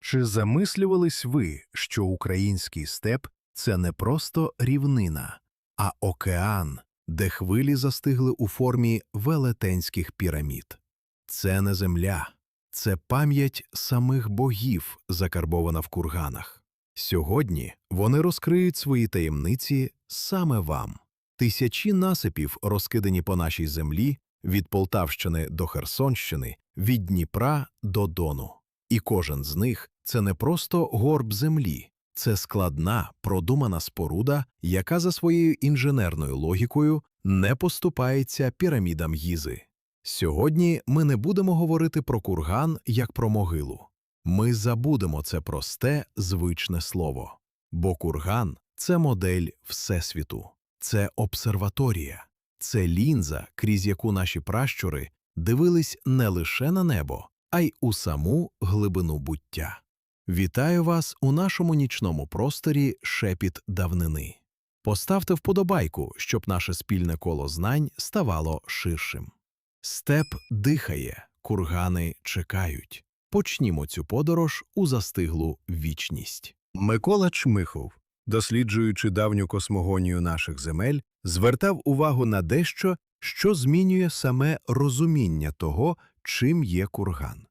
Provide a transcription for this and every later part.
Чи замислювались ви, що український степ – це не просто рівнина, а океан, де хвилі застигли у формі велетенських пірамід? Це не земля, це пам'ять самих богів, закарбована в курганах. Сьогодні вони розкриють свої таємниці саме вам. Тисячі насипів розкидані по нашій землі, від Полтавщини до Херсонщини, від Дніпра до Дону. І кожен з них – це не просто горб землі, це складна, продумана споруда, яка за своєю інженерною логікою не поступається пірамідам Гізи. Сьогодні ми не будемо говорити про курган як про могилу. Ми забудемо це просте, звичне слово. Бо курган – це модель Всесвіту, це обсерваторія, це лінза, крізь яку наші пращури дивились не лише на небо, а й у саму глибину буття. Вітаю вас у нашому нічному просторі «Шепіт давнини». Поставте вподобайку, щоб наше спільне коло знань ставало ширшим. Степ дихає, кургани чекають. Почнімо цю подорож у застиглу вічність. Микола Чмихов, досліджуючи давню космогонію наших земель, звертав увагу на дещо, що змінює саме розуміння того, чим є курган.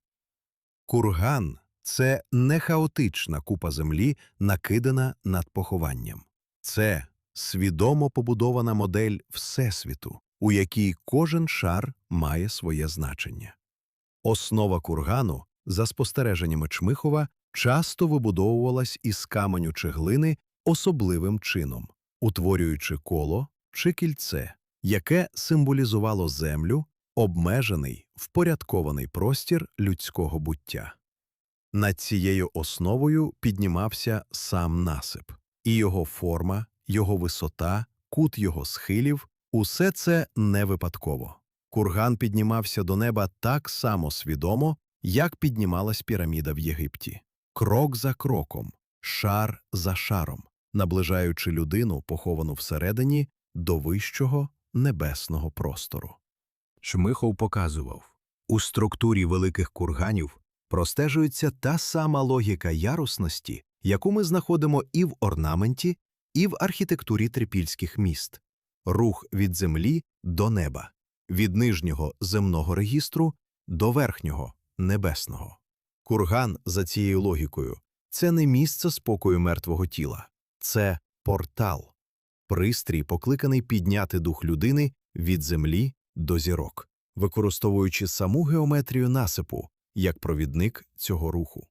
Курган – це не хаотична купа землі, накидана над похованням. Це свідомо побудована модель Всесвіту, у якій кожен шар має своє значення. Основа кургану, за спостереженнями Чмихова, часто вибудовувалась із каменю чи глини особливим чином, утворюючи коло чи кільце, яке символізувало землю, обмежений, впорядкований простір людського буття. Над цією основою піднімався сам насип, і його форма, його висота, кут його схилів – усе це не випадково. Курган піднімався до неба так само свідомо, як піднімалась піраміда в Єгипті. Крок за кроком, шар за шаром, наближаючи людину, поховану всередині, до вищого небесного простору. Чмихов показував, у структурі великих курганів простежується та сама логіка ярусності, яку ми знаходимо і в орнаменті, і в архітектурі трипільських міст. Рух від землі до неба, від нижнього земного регістру до верхнього небесного. Курган, за цією логікою, це не місце спокою мертвого тіла, це портал, пристрій, покликаний підняти дух людини від землі до зірок, використовуючи саму геометрію насипу як провідник цього руху.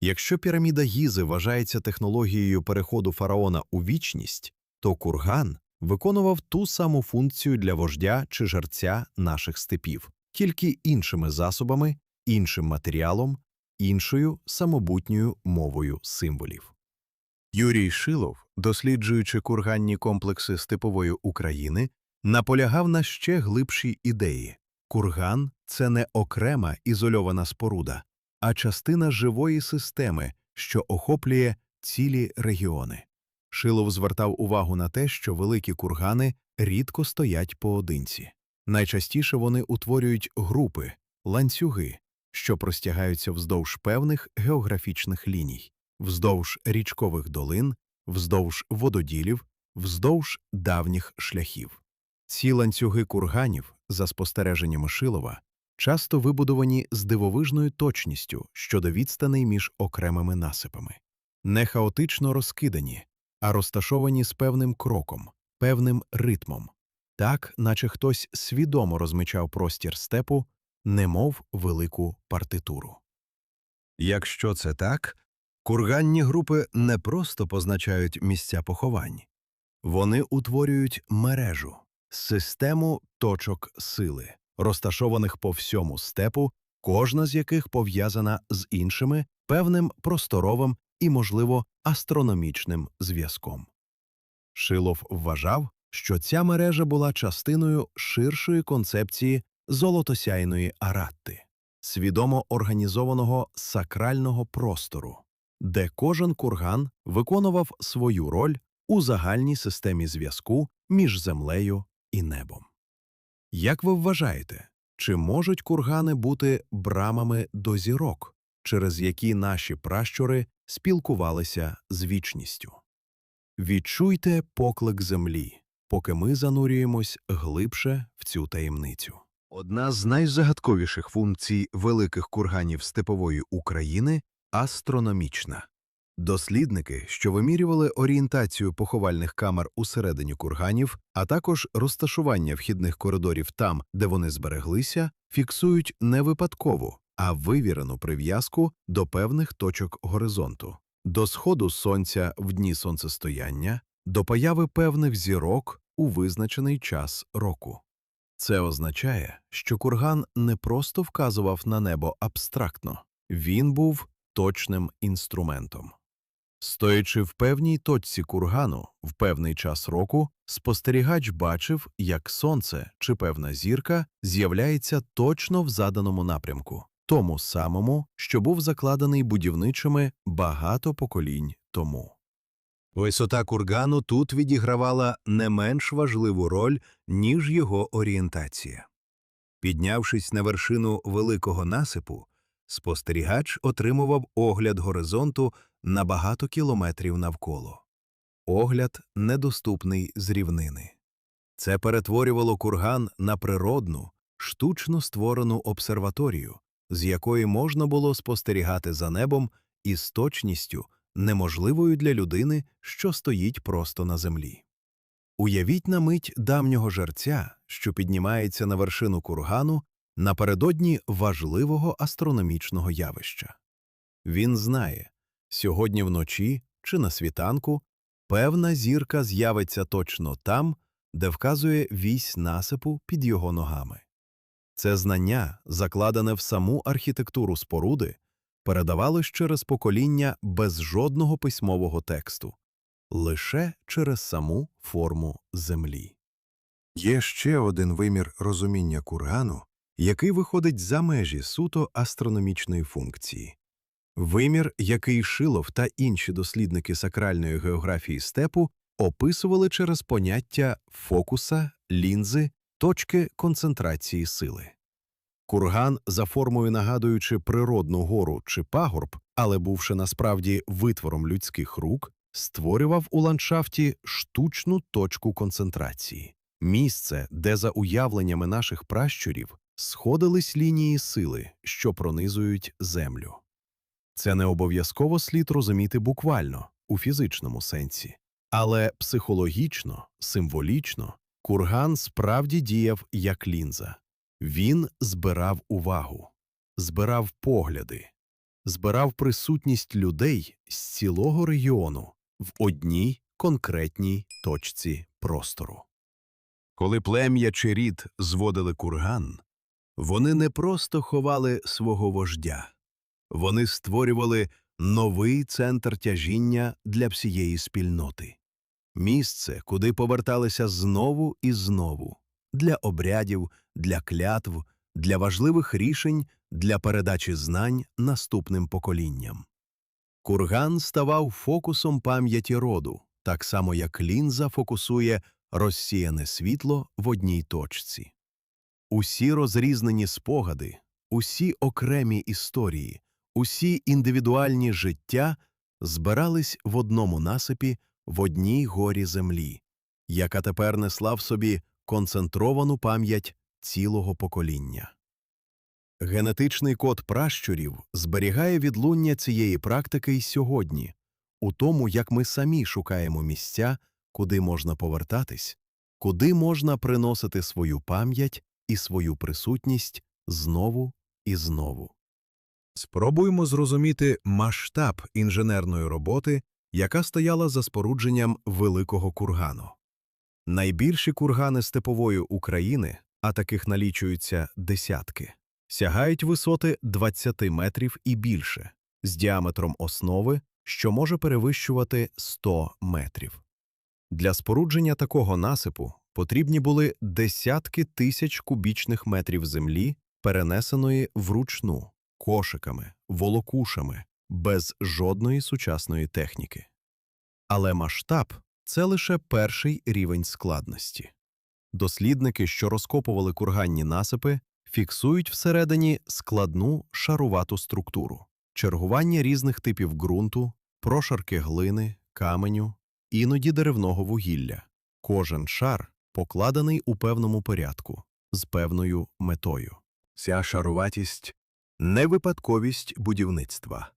Якщо піраміда Гізи вважається технологією переходу фараона у вічність, то курган виконував ту саму функцію для вождя чи жерця наших степів, тільки іншими засобами, іншим матеріалом, іншою самобутньою мовою символів. Юрій Шилов, досліджуючи курганні комплекси степової України, наполягав на ще глибшій ідеї. Курган – це не окрема ізольована споруда, а частина живої системи, що охоплює цілі регіони. Шилов звертав увагу на те, що великі кургани рідко стоять поодинці. Найчастіше вони утворюють групи, ланцюги, що простягаються вздовж певних географічних ліній, вздовж річкових долин, вздовж вододілів, вздовж давніх шляхів. Ці ланцюги курганів, за спостереженнями Шилова, часто вибудовані з дивовижною точністю щодо відстаней між окремими насипами. Не хаотично розкидані, а розташовані з певним кроком, певним ритмом. Так, наче хтось свідомо розмічав простір степу, немов велику партитуру. Якщо це так, курганні групи не просто позначають місця поховань. Вони утворюють мережу, систему точок сили, розташованих по всьому степу, кожна з яких пов'язана з іншими певним просторовим і, можливо, астрономічним зв'язком. Шилов вважав, що ця мережа була частиною ширшої концепції золотосяйної Аратти, свідомо організованого сакрального простору, де кожен курган виконував свою роль у загальній системі зв'язку між землею і небом. Як ви вважаєте, чи можуть кургани бути брамами до зірок, через які наші пращури спілкувалися з вічністю. Відчуйте поклик землі, поки ми занурюємось глибше в цю таємницю. Одна з найзагадковіших функцій великих курганів степової України – астрономічна. Дослідники, що вимірювали орієнтацію поховальних камер усередині курганів, а також розташування вхідних коридорів там, де вони збереглися, фіксують не випадкову, а вивірену прив'язку до певних точок горизонту. До сходу сонця в дні сонцестояння, до появи певних зірок у визначений час року. Це означає, що курган не просто вказував на небо абстрактно, він був точним інструментом. Стоячи в певній точці кургану в певний час року, спостерігач бачив, як сонце чи певна зірка з'являється точно в заданому напрямку, тому самому, що був закладений будівничими багато поколінь тому. Висота кургану тут відігравала не менш важливу роль, ніж його орієнтація. Піднявшись на вершину великого насипу, спостерігач отримував огляд горизонту на багато кілометрів навколо. Огляд, недоступний з рівнини. Це перетворювало курган на природну, штучно створену обсерваторію, з якої можна було спостерігати за небом із точністю, неможливою для людини, що стоїть просто на землі. Уявіть на мить давнього жерця, що піднімається на вершину кургану напередодні важливого астрономічного явища. Він знає, сьогодні вночі чи на світанку певна зірка з'явиться точно там, де вказує вісь насипу під його ногами. Це знання, закладене в саму архітектуру споруди, передавалось через покоління без жодного письмового тексту, лише через саму форму землі. Є ще один вимір розуміння кургану, який виходить за межі суто астрономічної функції. Вимір, який Шилов та інші дослідники сакральної географії степу описували через поняття фокуса, лінзи, точки концентрації сили. Курган, за формою нагадуючи природну гору чи пагорб, але бувши насправді витвором людських рук, створював у ландшафті штучну точку концентрації. Місце, де за уявленнями наших пращурів сходились лінії сили, що пронизують землю. Це не обов'язково слід розуміти буквально, у фізичному сенсі. Але психологічно, символічно, курган справді діяв як лінза. Він збирав увагу, збирав погляди, збирав присутність людей з цілого регіону в одній конкретній точці простору. Коли плем'я чи рід зводили курган, вони не просто ховали свого вождя. Вони створювали новий центр тяжіння для всієї спільноти. Місце, куди поверталися знову і знову. Для обрядів, для клятв, для важливих рішень, для передачі знань наступним поколінням. Курган ставав фокусом пам'яті роду, так само як лінза фокусує розсіяне світло в одній точці. Усі розрізнені спогади, усі окремі історії, усі індивідуальні життя збирались в одному насипі в одній горі землі, яка тепер несла в собі концентровану пам'ять цілого покоління. Генетичний код пращурів зберігає відлуння цієї практики й сьогодні, у тому, як ми самі шукаємо місця, куди можна повертатись, куди можна приносити свою пам'ять і свою присутність знову і знову. Спробуємо зрозуміти масштаб інженерної роботи, яка стояла за спорудженням великого кургану. Найбільші кургани степової України, а таких налічуються десятки, сягають висоти 20 метрів і більше, з діаметром основи, що може перевищувати 100 метрів. Для спорудження такого насипу потрібні були десятки тисяч кубічних метрів землі, перенесеної вручну, кошиками, волокушами, без жодної сучасної техніки. Але масштаб – це лише перший рівень складності. Дослідники, що розкопували курганні насипи, фіксують всередині складну шарувату структуру. чергування різних типів ґрунту, прошарки глини, каменю, іноді деревного вугілля. Кожен шар покладений у певному порядку, з певною метою. Ця шаруватість – не випадковість будівництва.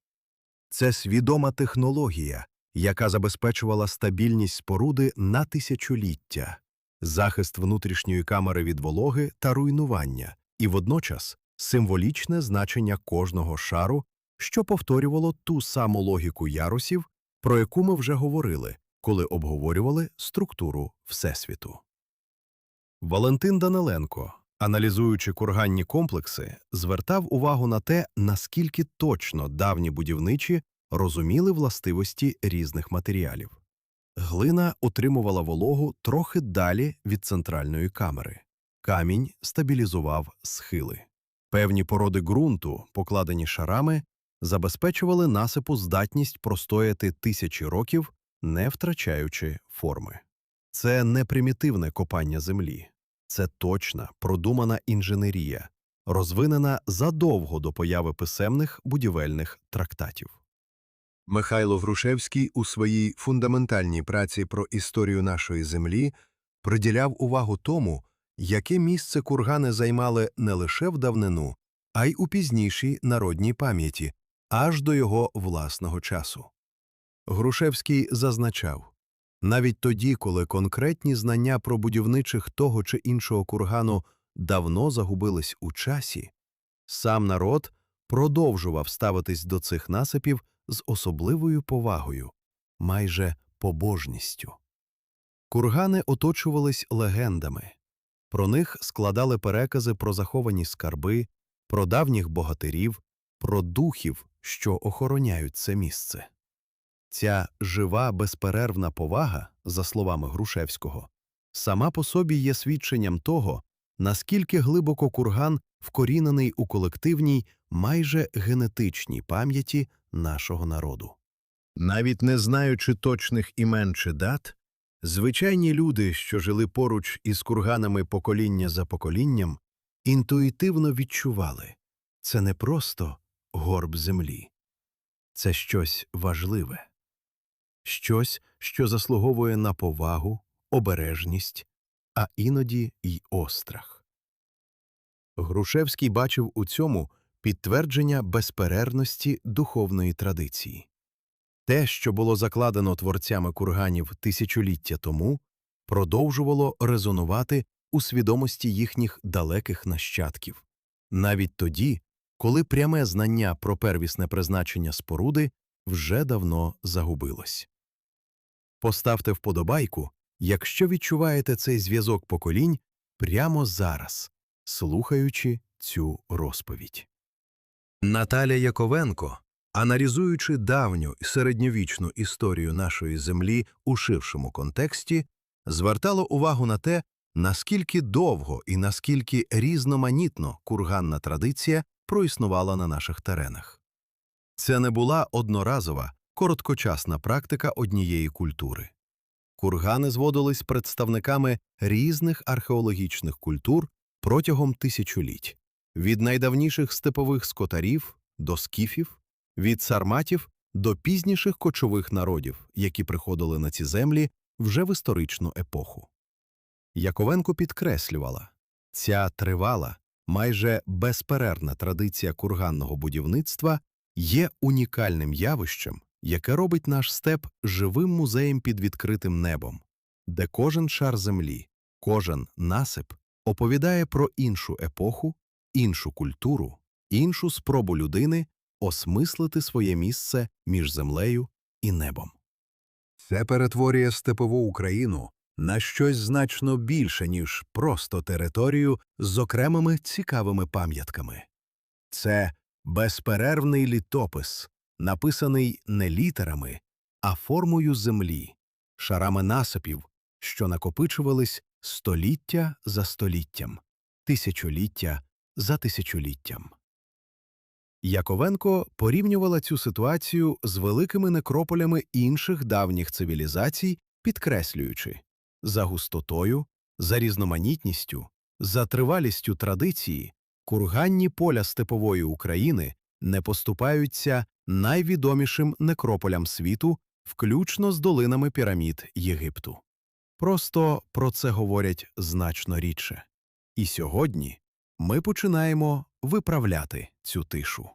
Це свідома технологія, яка забезпечувала стабільність споруди на тисячоліття, захист внутрішньої камери від вологи та руйнування, і водночас символічне значення кожного шару, що повторювало ту саму логіку ярусів, про яку ми вже говорили, коли обговорювали структуру Всесвіту. Валентин Даниленко, аналізуючи курганні комплекси, звертав увагу на те, наскільки точно давні будівничі розуміли властивості різних матеріалів. Глина утримувала вологу трохи далі від центральної камери. Камінь стабілізував схили. Певні породи ґрунту, покладені шарами, забезпечували насипу здатність простояти тисячі років, не втрачаючи форми. Це не примітивне копання землі. Це точна, продумана інженерія, розвинена задовго до появи писемних будівельних трактатів. Михайло Грушевський у своїй фундаментальній праці про історію нашої землі приділяв увагу тому, яке місце кургани займали не лише в давнину, а й у пізнішій народній пам'яті, аж до його власного часу. Грушевський зазначав, навіть тоді, коли конкретні знання про будівничих того чи іншого кургану давно загубились у часі, сам народ продовжував ставитись до цих насипів з особливою повагою, майже побожністю. Кургани оточувались легендами. Про них складали перекази про заховані скарби, про давніх богатирів, про духів, що охороняють це місце. Ця жива, безперервна повага, за словами Грушевського, сама по собі є свідченням того, наскільки глибоко курган вкорінений у колективній, майже генетичній пам'яті нашого народу. Навіть не знаючи точних імен чи дат, звичайні люди, що жили поруч із курганами покоління за поколінням, інтуїтивно відчували – це не просто горб землі. Це щось важливе. Щось, що заслуговує на повагу, обережність, а іноді й острах. Грушевський бачив у цьому підтвердження безперервності духовної традиції. Те, що було закладено творцями курганів тисячоліття тому, продовжувало резонувати у свідомості їхніх далеких нащадків, навіть тоді, коли пряме знання про первісне призначення споруди вже давно загубилось. Поставте вподобайку, якщо відчуваєте цей зв'язок поколінь прямо зараз, слухаючи цю розповідь. Наталя Яковенко, аналізуючи давню середньовічну історію нашої землі у ширшому контексті, звертала увагу на те, наскільки довго і наскільки різноманітно курганна традиція проіснувала на наших теренах. Це не була одноразова, короткочасна практика однієї культури. Кургани зводились представниками різних археологічних культур протягом тисячоліть. Від найдавніших степових скотарів до скіфів, від сарматів до пізніших кочових народів, які приходили на ці землі вже в історичну епоху. Яковенко підкреслювала, ця тривала, майже безперервна традиція курганного будівництва є унікальним явищем, яке робить наш степ живим музеєм під відкритим небом, де кожен шар землі, кожен насип оповідає про іншу епоху, іншу культуру, іншу спробу людини осмислити своє місце між землею і небом. Це перетворює степову Україну на щось значно більше, ніж просто територію з окремими цікавими пам'ятками. Це безперервний літопис, написаний не літерами, а формою землі, шарами насипів, що накопичувались століття за століттям, тисячоліття за тисячоліттям. Яковенко порівнювала цю ситуацію з великими некрополями інших давніх цивілізацій, підкреслюючи – за густотою, за різноманітністю, за тривалістю традиції, курганні поля степової України не поступаються найвідомішим некрополям світу, включно з долинами пірамід Єгипту. Просто про це говорять значно рідше. І сьогодні ми починаємо виправляти цю тишу.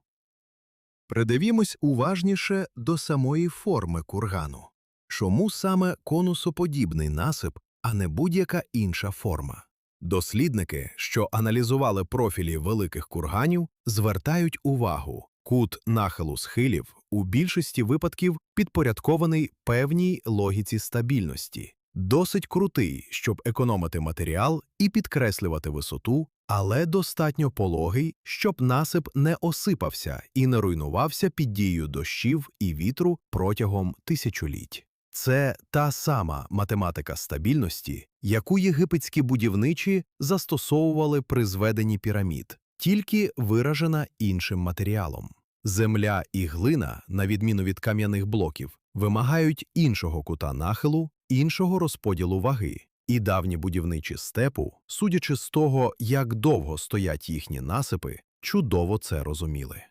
Придивімось уважніше до самої форми кургану. Чому саме конусоподібний насип, а не будь-яка інша форма? Дослідники, що аналізували профілі великих курганів, звертають увагу, кут нахилу схилів у більшості випадків підпорядкований певній логіці стабільності. Досить крутий, щоб економити матеріал і підкреслювати висоту, але достатньо пологий, щоб насип не осипався і не руйнувався під дією дощів і вітру протягом тисячоліть. Це та сама математика стабільності, яку єгипетські будівничі застосовували при зведенні пірамід, тільки виражена іншим матеріалом. Земля і глина, на відміну від кам'яних блоків, вимагають іншого кута нахилу, іншого розподілу ваги. І давні будівничі степу, судячи з того, як довго стоять їхні насипи, чудово це розуміли.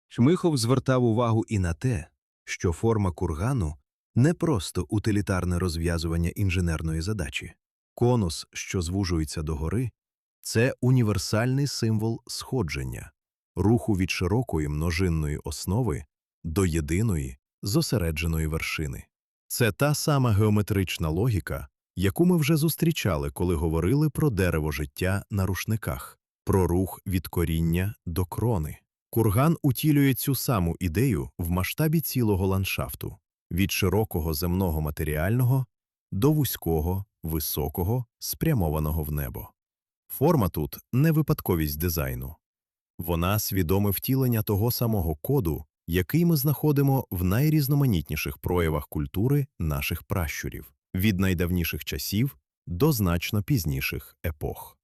Чмихов звертав увагу і на те, що форма кургану – не просто утилітарне розв'язування інженерної задачі. Конус, що звужується догори – це універсальний символ сходження, руху від широкої множинної основи до єдиної зосередженої вершини. Це та сама геометрична логіка, яку ми вже зустрічали, коли говорили про дерево життя на рушниках, про рух від коріння до крони. Курган утілює цю саму ідею в масштабі цілого ландшафту – від широкого земного матеріального до вузького, високого, спрямованого в небо. Форма тут – не випадковість дизайну. Вона – свідоме втілення того самого коду, який ми знаходимо в найрізноманітніших проявах культури наших пращурів, від найдавніших часів до значно пізніших епох.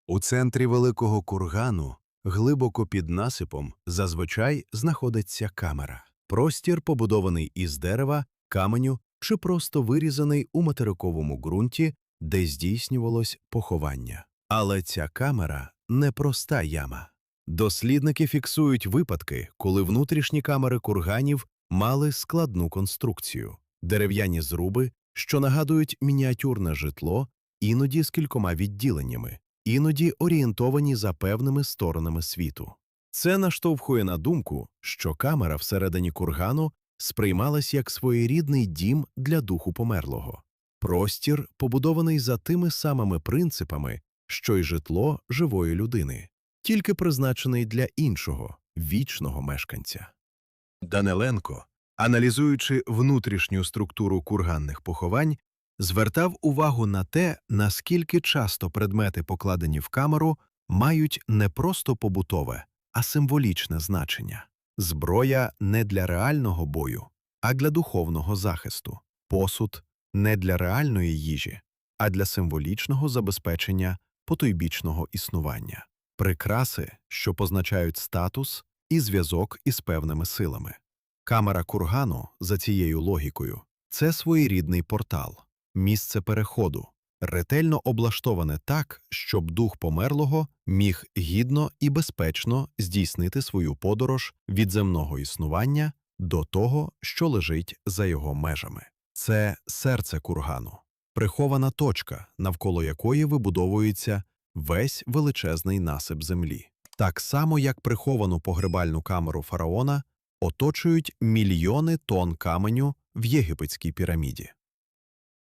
У центрі великого кургану, глибоко під насипом, зазвичай знаходиться камера. Простір, побудований із дерева, каменю чи просто вирізаний у материковому ґрунті, де здійснювалось поховання. Але ця камера – не проста яма. Дослідники фіксують випадки, коли внутрішні камери курганів мали складну конструкцію – дерев'яні зруби, що нагадують мініатюрне житло, іноді з кількома відділеннями, іноді орієнтовані за певними сторонами світу. Це наштовхує на думку, що камера всередині кургану сприймалась як своєрідний дім для духу померлого. Простір, побудований за тими самими принципами, що й житло живої людини, тільки призначений для іншого, вічного мешканця. Даниленко, аналізуючи внутрішню структуру курганних поховань, звертав увагу на те, наскільки часто предмети, покладені в камеру, мають не просто побутове, а символічне значення. Зброя не для реального бою, а для духовного захисту. Посуд не для реальної їжі, а для символічного забезпечення потойбічного існування. Прикраси, що позначають статус і зв'язок із певними силами. Камера кургану, за цією логікою, це своєрідний портал, місце переходу, ретельно облаштоване так, щоб дух померлого міг гідно і безпечно здійснити свою подорож від земного існування до того, що лежить за його межами. Це серце кургану, прихована точка, навколо якої вибудовується весь величезний насип землі. Так само, як приховану погребальну камеру фараона оточують мільйони тонн каменю в єгипетській піраміді.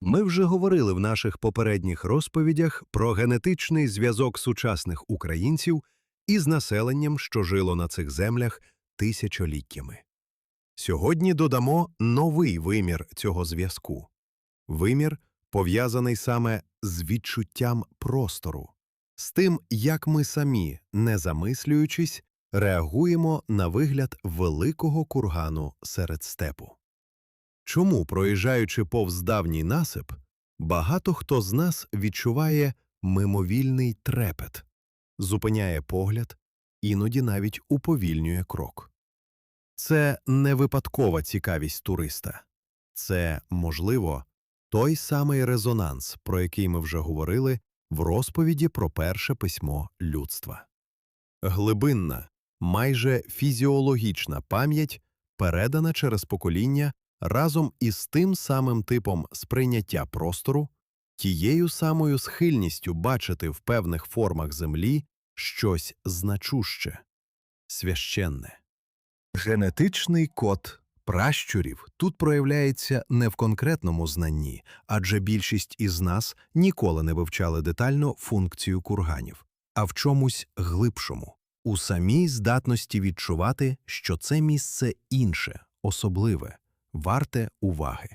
Ми вже говорили в наших попередніх розповідях про генетичний зв'язок сучасних українців із населенням, що жило на цих землях тисячоліттями. Сьогодні додамо новий вимір цього зв'язку. Вимір, пов'язаний саме з відчуттям простору, з тим, як ми самі, не замислюючись, реагуємо на вигляд великого кургану серед степу. Чому, проїжджаючи повз давній насип, багато хто з нас відчуває мимовільний трепет, зупиняє погляд, іноді навіть уповільнює крок? Це не випадкова цікавість туриста. Це, можливо, той самий резонанс, про який ми вже говорили в розповіді про перше письмо людства. Глибинна, майже фізіологічна пам'ять, передана через покоління разом із тим самим типом сприйняття простору, тією самою схильністю бачити в певних формах землі щось значуще, священне. Генетичний код пращурів тут проявляється не в конкретному знанні, адже більшість із нас ніколи не вивчали детально функцію курганів, а в чомусь глибшому, у самій здатності відчувати, що це місце інше, особливе, варте уваги.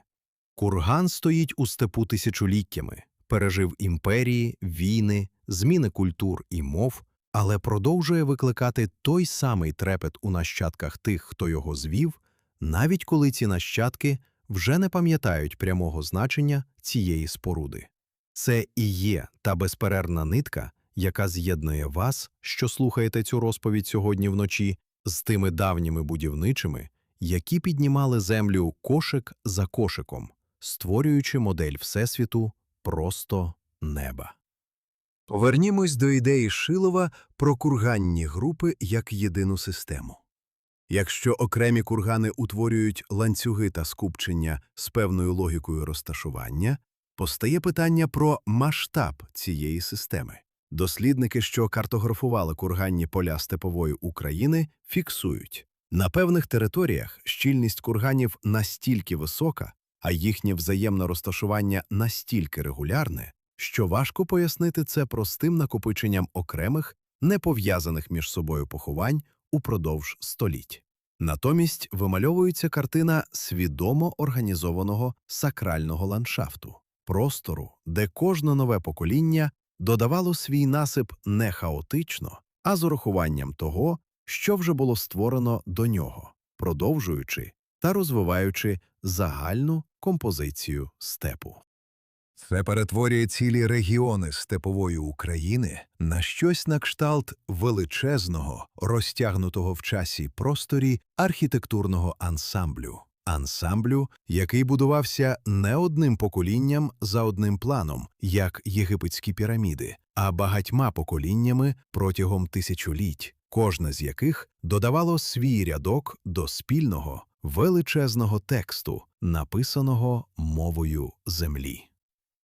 Курган стоїть у степу тисячоліттями, пережив імперії, війни, зміни культур і мов, але продовжує викликати той самий трепет у нащадках тих, хто його звів, навіть коли ці нащадки вже не пам'ятають прямого значення цієї споруди. Це і є та безперервна нитка, яка з'єднує вас, що слухаєте цю розповідь сьогодні вночі, з тими давніми будівничими, які піднімали землю кошик за кошиком, створюючи модель Всесвіту просто неба. Повернімось до ідеї Шилова про курганні групи як єдину систему. Якщо окремі кургани утворюють ланцюги та скупчення з певною логікою розташування, постає питання про масштаб цієї системи. Дослідники, що картографували курганні поля степової України, фіксують: на певних територіях щільність курганів настільки висока, а їхнє взаємне розташування настільки регулярне, що важко пояснити це простим накопиченням окремих, не пов'язаних між собою поховань упродовж століть. Натомість вимальовується картина свідомо організованого сакрального ландшафту, простору, де кожне нове покоління додавало свій насип не хаотично, а з урахуванням того, що вже було створено до нього, продовжуючи та розвиваючи загальну композицію степу. Це перетворює цілі регіони степової України на щось на кшталт величезного, розтягнутого в часі просторі архітектурного ансамблю. Ансамблю, який будувався не одним поколінням за одним планом, як єгипетські піраміди, а багатьма поколіннями протягом тисячоліть, кожне з яких додавало свій рядок до спільного, величезного тексту, написаного мовою землі.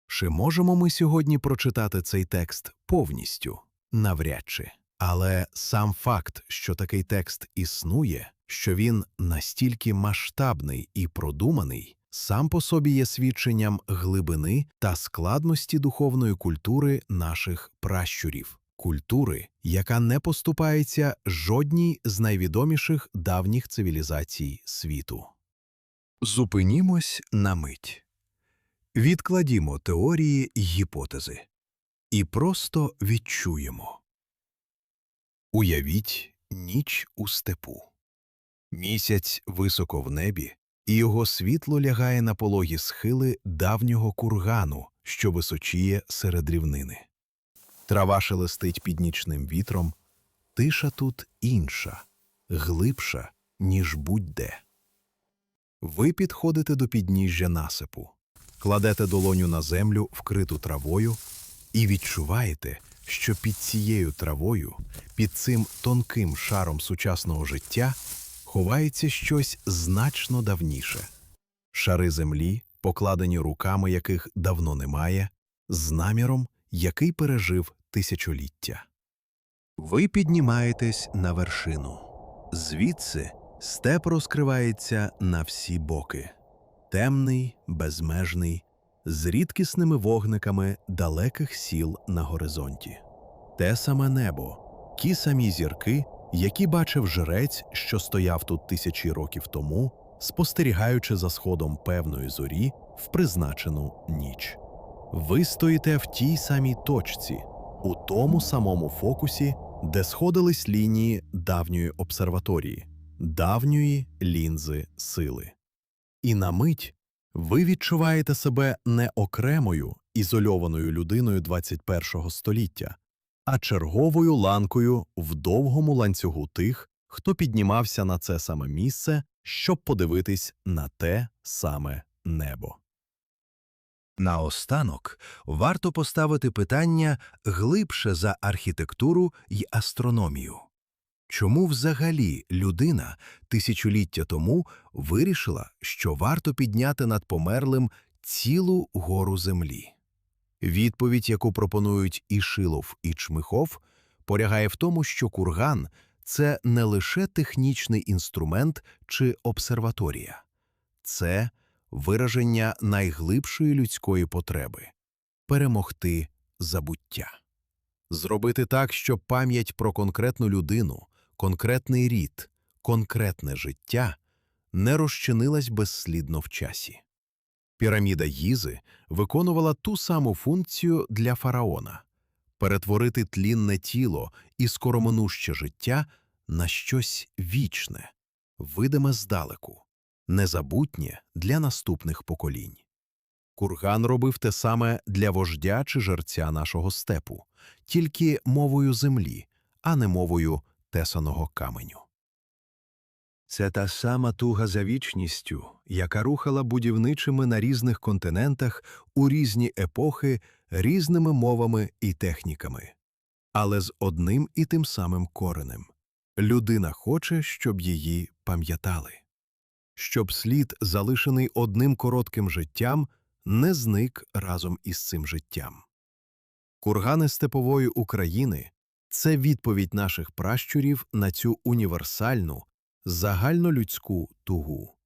Чи можемо ми сьогодні прочитати цей текст повністю? Навряд чи. Але сам факт, що такий текст існує, що він настільки масштабний і продуманий, сам по собі є свідченням глибини та складності духовної культури наших пращурів. Культури, яка не поступається жодній з найвідоміших давніх цивілізацій світу. Зупинімось на мить. Відкладімо теорії й гіпотези. І просто відчуємо. Уявіть ніч у степу. Місяць високо в небі, і його світло лягає на пологі схили давнього кургану, що височіє серед рівнини. Трава шелестить під нічним вітром. Тиша тут інша, глибша, ніж будь-де. Ви підходите до підніжжя насипу, кладете долоню на землю, вкриту травою, і відчуваєте, що під цією травою, під цим тонким шаром сучасного життя, ховається щось значно давніше. Шари землі, покладені руками яких давно немає, з наміром, який пережив тисячоліття. Ви піднімаєтесь на вершину. Звідси степ розкривається на всі боки. Темний, безмежний, з рідкісними вогниками далеких сіл на горизонті. Те саме небо, ті самі зірки, які бачив жрець, що стояв тут тисячі років тому, спостерігаючи за сходом певної зорі в призначену ніч. Ви стоїте в тій самій точці, у тому самому фокусі, де сходились лінії давньої обсерваторії, давньої лінзи сили. І на мить ви відчуваєте себе не окремою, ізольованою людиною 21-го століття, а черговою ланкою в довгому ланцюгу тих, хто піднімався на це саме місце, щоб подивитись на те саме небо. Наостанок варто поставити питання глибше за архітектуру й астрономію. Чому взагалі людина тисячоліття тому вирішила, що варто підняти над померлим цілу гору землі? Відповідь, яку пропонують і Шилов, і Чмихов, полягає в тому, що курган – це не лише технічний інструмент чи обсерваторія. Це вираження найглибшої людської потреби – перемогти забуття. Зробити так, щоб пам'ять про конкретну людину, конкретний рід, конкретне життя не розчинилась безслідно в часі. Піраміда Гізи виконувала ту саму функцію для фараона – перетворити тлінне тіло і скороминуще життя на щось вічне, видиме здалеку, незабутнє для наступних поколінь. Курган робив те саме для вождя чи жерця нашого степу, тільки мовою землі, а не мовою тесаного каменю. Це та сама туга за вічністю, яка рухала будівничими на різних континентах у різні епохи різними мовами і техніками. Але з одним і тим самим коренем. Людина хоче, щоб її пам'ятали. Щоб слід, залишений одним коротким життям, не зник разом із цим життям. Кургани степової України – це відповідь наших пращурів на цю універсальну, загальнолюдську тугу.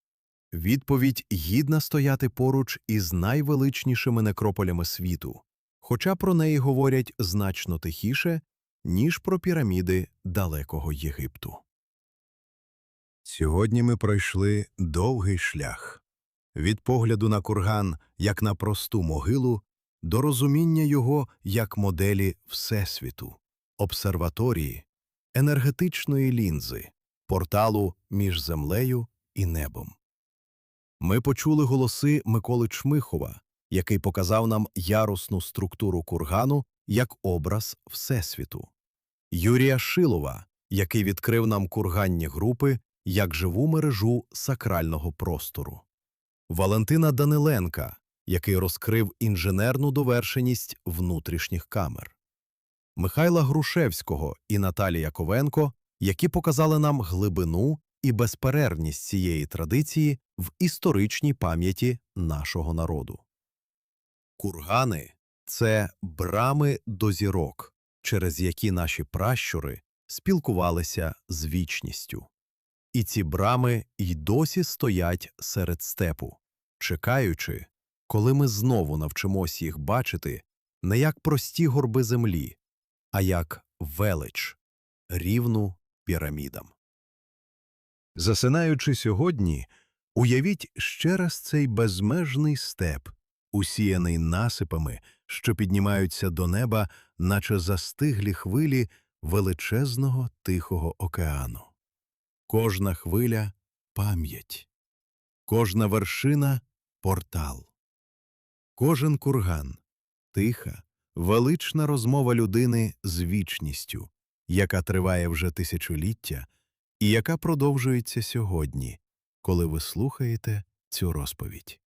Відповідь гідна стояти поруч із найвеличнішими некрополями світу, хоча про неї говорять значно тихіше, ніж про піраміди далекого Єгипту. Сьогодні ми пройшли довгий шлях. Від погляду на курган як на просту могилу до розуміння його як моделі Всесвіту, обсерваторії, енергетичної лінзи, порталу між землею і небом. Ми почули голоси Миколи Чмихова, який показав нам ярусну структуру кургану як образ Всесвіту, Юрія Шилова, який відкрив нам курганні групи як живу мережу сакрального простору, Валентина Даниленка, який розкрив інженерну довершеність внутрішніх камер, Михайла Грушевського і Наталії Яковенко, які показали нам глибину і безперервність цієї традиції в історичній пам'яті нашого народу. Кургани – це брами до зірок, через які наші пращури спілкувалися з вічністю. І ці брами й досі стоять серед степу, чекаючи, коли ми знову навчимось їх бачити не як прості горби землі, а як велич, рівну пірамідам. Засинаючи сьогодні, уявіть ще раз цей безмежний степ, усіяний насипами, що піднімаються до неба, наче застиглі хвилі величезного Тихого океану. Кожна хвиля – пам'ять, кожна вершина – портал. Кожен курган – тиха, велична розмова людини з вічністю, яка триває вже тисячоліття і яка продовжується сьогодні, коли ви слухаєте цю розповідь.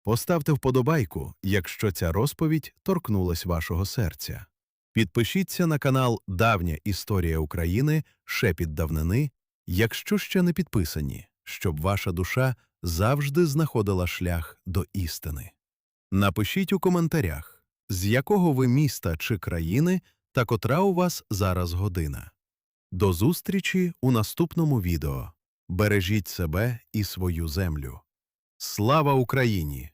Поставте вподобайку, якщо ця розповідь торкнулась вашого серця. Підпишіться на канал «Давня історія України. Шепіт давнини», якщо ще не підписані, щоб ваша душа завжди знаходила шлях до істини. Напишіть у коментарях, з якого ви міста чи країни та котра у вас зараз година. До зустрічі у наступному відео. Бережіть себе і свою землю. Слава Україні!